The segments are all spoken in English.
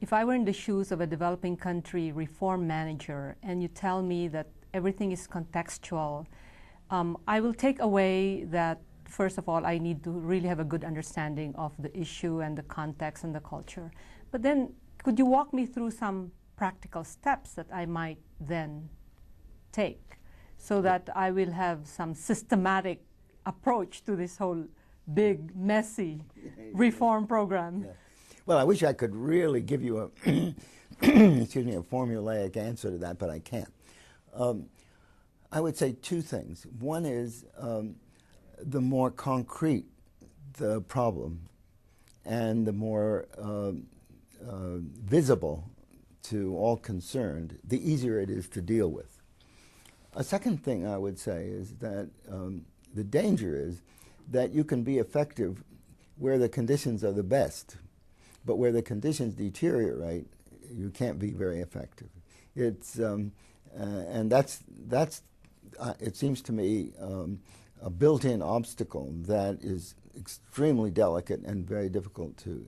if I were in the shoes of a developing country reform manager and you tell me that everything is contextual, I will take away that, first of all, I need to really have a good understanding of the issue and the context and the culture. But then, could you walk me through some practical steps that I might then take so that I will have some systematic approach to this whole big, messy reform program? Yeah. Well, I wish I could really give you a, excuse me, a formulaic answer to that, but I can't. I would say two things. One is the more concrete the problem and the more visible to all concerned, the easier it is to deal with. A second thing I would say is that the danger is that you can be effective where the conditions are the best, but where the conditions deteriorate, you can't be very effective. It's and that's it seems to me a built-in obstacle that is extremely delicate and very difficult to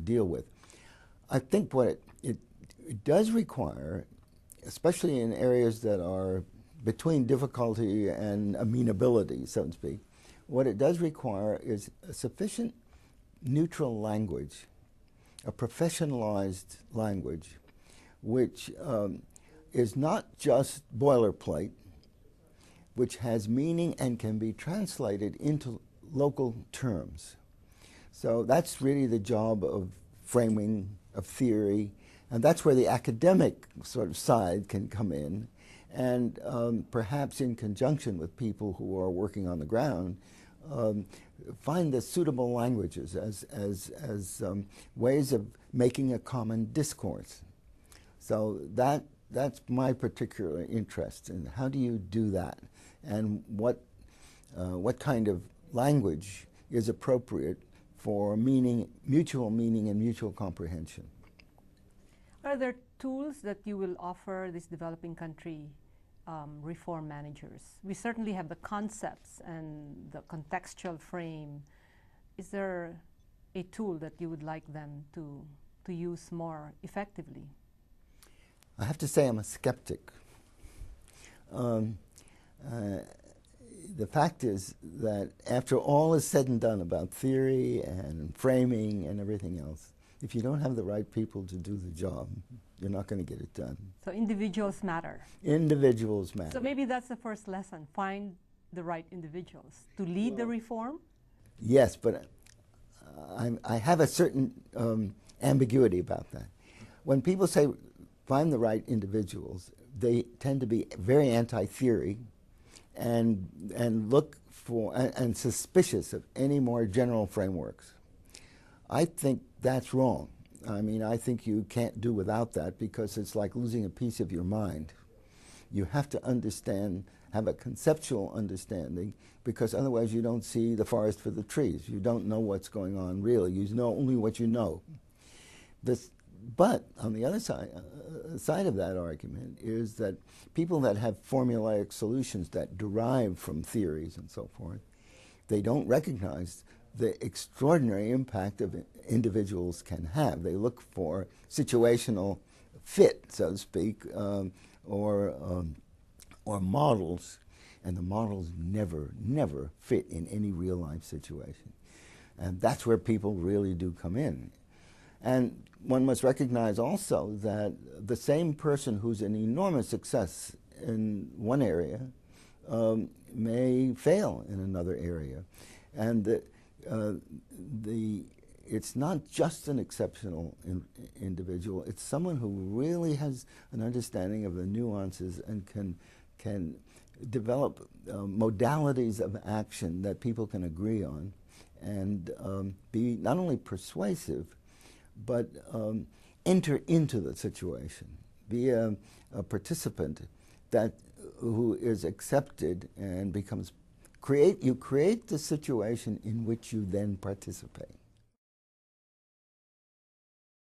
deal with. I think what it does require, especially in areas that are between difficulty and amenability, so to speak, what it does require is a sufficient neutral language, a professionalized language, which is not just boilerplate, which has meaning and can be translated into local terms. So that's really the job of framing, of theory, and that's where the academic sort of side can come in, and perhaps in conjunction with people who are working on the ground, find the suitable languages as ways of making a common discourse. So that's my particular interest in how do you do that, and what kind of language is appropriate for mutual meaning and mutual comprehension. Are there tools that you will offer these developing country reform managers? We certainly have the concepts and the contextual frame. Is there a tool that you would like them to use more effectively? I have to say I'm a skeptic. The fact is that after all is said and done about theory and framing and everything else, if you don't have the right people to do the job, you're not going to get it done. So individuals matter. Individuals matter. So maybe that's the first lesson, find the right individuals to lead the reform? Yes, but I have a certain ambiguity about that. When people say find the right individuals, they tend to be very anti-theory and look for and suspicious of any more general frameworks. I think that's wrong. I mean, I think you can't do without that because it's like losing a piece of your mind. You have to understand, have a conceptual understanding, because otherwise you don't see the forest for the trees. You don't know what's going on really. You know only what you know. But on the other side of that argument is that people that have formulaic solutions that derive from theories and so forth, they don't recognize the extraordinary impact of individuals can have. They look for situational fit, so to speak, or models, and the models never fit in any real life situation. And that's where people really do come in. And one must recognize also that the same person who's an enormous success in one area may fail in another area. And it's not just an exceptional individual, it's someone who really has an understanding of the nuances and can develop modalities of action that people can agree on and be not only persuasive, but enter into the situation, be a participant who is accepted and becomes you create the situation in which you then participate.